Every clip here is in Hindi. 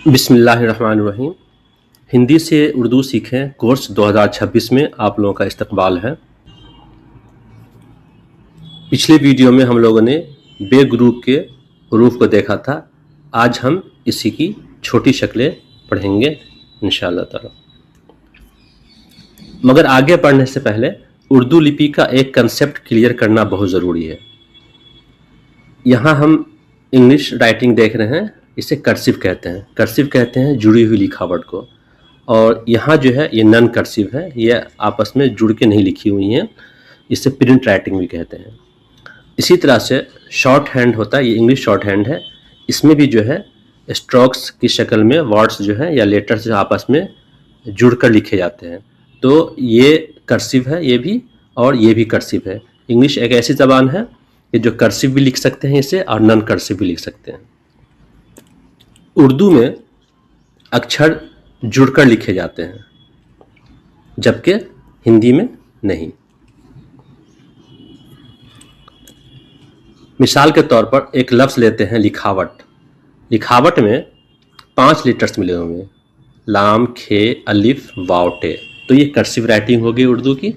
बिस्मिल्लाहिर्रहमानिर्रहीम। हिंदी से उर्दू सीखें कोर्स 2026 में आप लोगों का इस्तकबाल है। पिछले वीडियो में हम लोगों ने बे ग्रुप के हरूफ को देखा था। आज हम इसी की छोटी शक्लें पढ़ेंगे इंशाअल्लाह ताला। मगर आगे बढ़ने से पहले उर्दू लिपि का एक कंसेप्ट क्लियर करना बहुत ज़रूरी है। यहाँ हम इंग्लिश राइटिंग देख रहे हैं, इसे कर्सिव कहते हैं। कर्सिव कहते हैं जुड़ी हुई लिखावट को, और यहाँ जो है ये नॉन कर्सिव है, ये आपस में जुड़ के नहीं लिखी हुई हैं, इसे प्रिंट राइटिंग भी कहते हैं। इसी तरह से शॉर्ट हैंड होता है, ये इंग्लिश शॉर्ट हैंड है, इसमें भी जो है स्ट्रोक्स की शक्ल में वर्ड्स जो है या लेटर्स आपस में जुड़कर लिखे जाते हैं। तो ये कर्सिव है ये भी, और ये भी कर्सिव है। इंग्लिश एक ऐसी ज़बान है कि जो कर्सिव भी लिख सकते हैं इसे, और नॉन कर्सिव भी लिख सकते हैं। उर्दू में अक्षर जुड़कर लिखे जाते हैं, जबकि हिंदी में नहीं। मिसाल के तौर पर एक लफ्ज़ लेते हैं लिखावट। लिखावट में 5 लेटर्स मिले होंगे, लाम, खे, अलिफ, वाव, टे। तो ये कर्सिव राइटिंग होगी उर्दू की।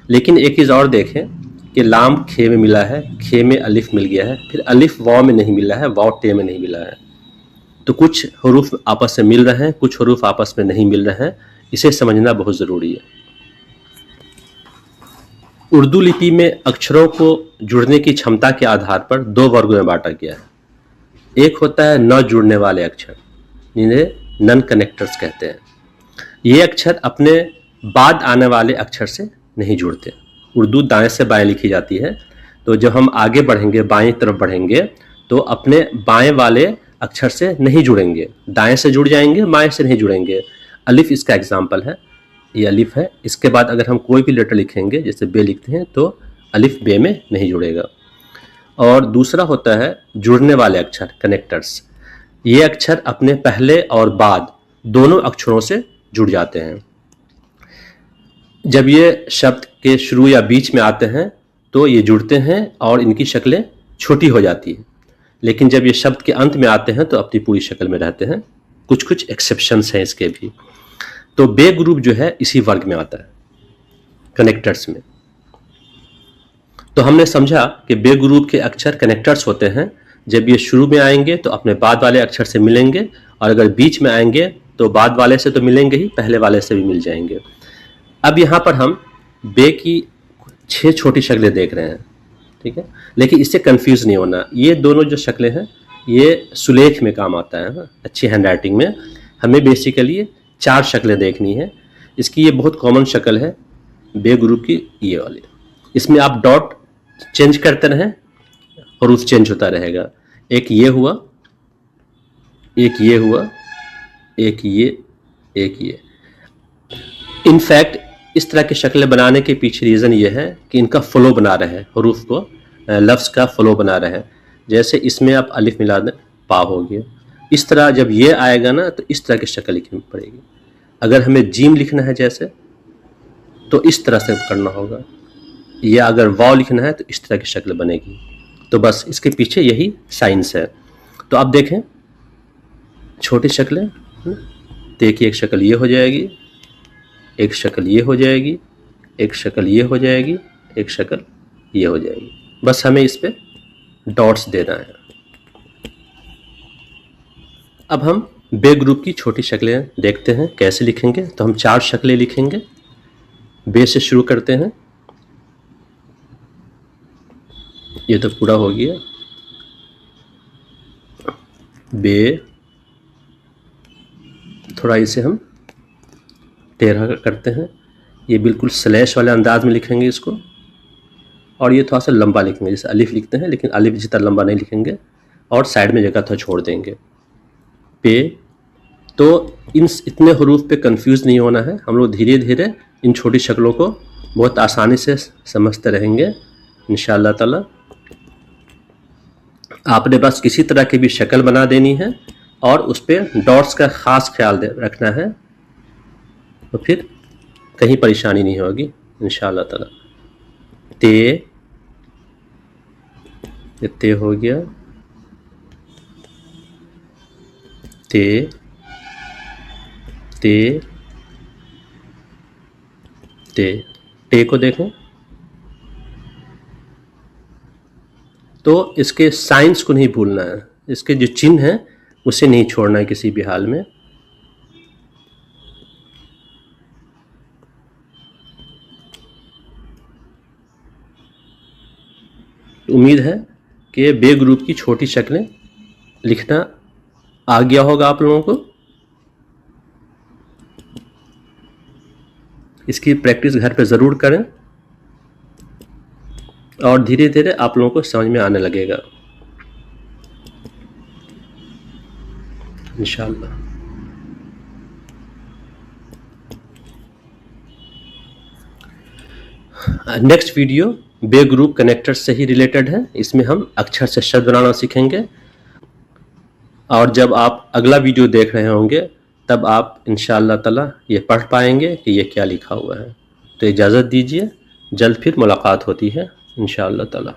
लेकिन एक चीज़ और देखें कि लाम खे में मिला है, खे में अलिफ मिल गया है, फिर अलिफ वाव में नहीं मिला है, वाव टे में नहीं मिला है। तो कुछ हरूफ आपस में मिल रहे हैं, कुछ हरूफ आपस में नहीं मिल रहे हैं, इसे समझना बहुत ज़रूरी है। उर्दू लिपि में अक्षरों को जुड़ने की क्षमता के आधार पर 2 वर्गों में बांटा गया है। एक होता है न जुड़ने वाले अक्षर, जिन्हें नॉन कनेक्टर्स कहते हैं। ये अक्षर अपने बाद आने वाले अक्षर से नहीं जुड़ते। उर्दू दाएं से बाएं लिखी जाती है, तो जब हम आगे बढ़ेंगे, बाएं तरफ बढ़ेंगे, तो अपने बाएं वाले अक्षर से नहीं जुड़ेंगे, दाएं से जुड़ जाएंगे, बाएं से नहीं जुड़ेंगे। अलिफ इसका एग्जाम्पल है, ये अलिफ है। इसके बाद अगर हम कोई भी लेटर लिखेंगे, जैसे बे लिखते हैं, तो अलिफ बे में नहीं जुड़ेगा। और दूसरा होता है जुड़ने वाले अक्षर, कनेक्टर्स। ये अक्षर अपने पहले और बाद दोनों अक्षरों से जुड़ जाते हैं। जब ये शब्द के शुरू या बीच में आते हैं तो ये जुड़ते हैं और इनकी शक्लें छोटी हो जाती हैं, लेकिन जब ये शब्द के अंत में आते हैं तो अपनी पूरी शक्ल में रहते हैं। कुछ कुछ एक्सेप्शंस हैं इसके भी। तो बे ग्रुप जो है इसी वर्ग में आता है, कनेक्टर्स में। तो हमने समझा कि बे ग्रुप के अक्षर कनेक्टर्स होते हैं। जब ये शुरू में आएंगे तो अपने बाद वाले अक्षर से मिलेंगे, और अगर बीच में आएंगे तो बाद वाले से तो मिलेंगे ही, पहले वाले से भी मिल जाएंगे। अब यहाँ पर हम बे की 6 छोटी शक्लें देख रहे हैं, ठीक है। लेकिन इससे कंफ्यूज नहीं होना, ये दोनों जो शक्लें हैं ये सुलेख में काम आता है। अच्छी हैंड राइटिंग में हमें बेसिकली 4 शक्लें देखनी है। इसकी ये बहुत कॉमन शक्ल है बे ग्रुप की, ये वाली। इसमें आप डॉट चेंज करते रहें, हरूफ चेंज होता रहेगा। एक ये हुआ, एक ये हुआ, एक ये, एक ये। इनफैक्ट इस तरह की शक्लें बनाने के पीछे रीज़न ये है कि इनका फ्लो बना रहे, हरूफ को, लफ्ज़ का फ्लो बना रहे। जैसे इसमें आप अलिफ मिला दें, पा हो गया। इस तरह जब ये आएगा ना तो इस तरह की शक्ल लिखनी पड़ेगी। अगर हमें जीम लिखना है जैसे, तो इस तरह से करना होगा, या अगर वाव लिखना है तो इस तरह की शक्ल बनेगी। तो बस इसके पीछे यही साइंस है। तो आप देखें छोटी शक्लें, देखिए एक शक्ल ये हो जाएगी, एक शक्ल ये हो जाएगी, एक शक्ल ये हो जाएगी, एक शक्ल ये हो जाएगी। बस हमें इस पे डॉट्स देना है। अब हम बे ग्रुप की छोटी शक्लें देखते हैं कैसे लिखेंगे। तो हम 4 शक्लें लिखेंगे। बे से शुरू करते हैं, ये तो पूरा हो गया। बे, थोड़ा इसे हम टेढ़ा करते हैं, ये बिल्कुल स्लैश वाले अंदाज में लिखेंगे इसको। और ये थोड़ा सा लंबा लिखेंगे, जैसे अलिफ लिखते हैं, लेकिन अलिफ जितना लंबा नहीं लिखेंगे, और साइड में जगह थोड़ा छोड़ देंगे। पे, तो इतने हरूफ पे कंफ्यूज नहीं होना है। हम लोग धीरे धीरे इन छोटी शक्लों को बहुत आसानी से समझते रहेंगे इंशाअल्लाह ताला। आपने बस किसी तरह की भी शक्ल बना देनी है, और उस पर डॉट्स का ख़ास ख्याल रखना है, तो फिर कहीं परेशानी नहीं होगी इंशाअल्लाह ताला। ते, ये ते हो गया। ते ते ते टे को देखें तो इसके साइंस को नहीं भूलना है, इसके जो चिन्ह है उसे नहीं छोड़ना है किसी भी हाल में। उम्मीद है कि बे ग्रुप की छोटी शक्लें लिखना आ गया होगा आप लोगों को। इसकी प्रैक्टिस घर पे ज़रूर करें और धीरे धीरे आप लोगों को समझ में आने लगेगा इंशाअल्लाह। नेक्स्ट वीडियो बे ग्रुप कनेक्टर से ही रिलेटेड है। इसमें हम अक्षर से शब्द बनाना सीखेंगे और जब आप अगला वीडियो देख रहे होंगे तब आप इंशाअल्लाह ताला ये पढ़ पाएंगे कि ये क्या लिखा हुआ है। तो इजाज़त दीजिए, जल्द फिर मुलाकात होती है इंशाअल्लाह ताला।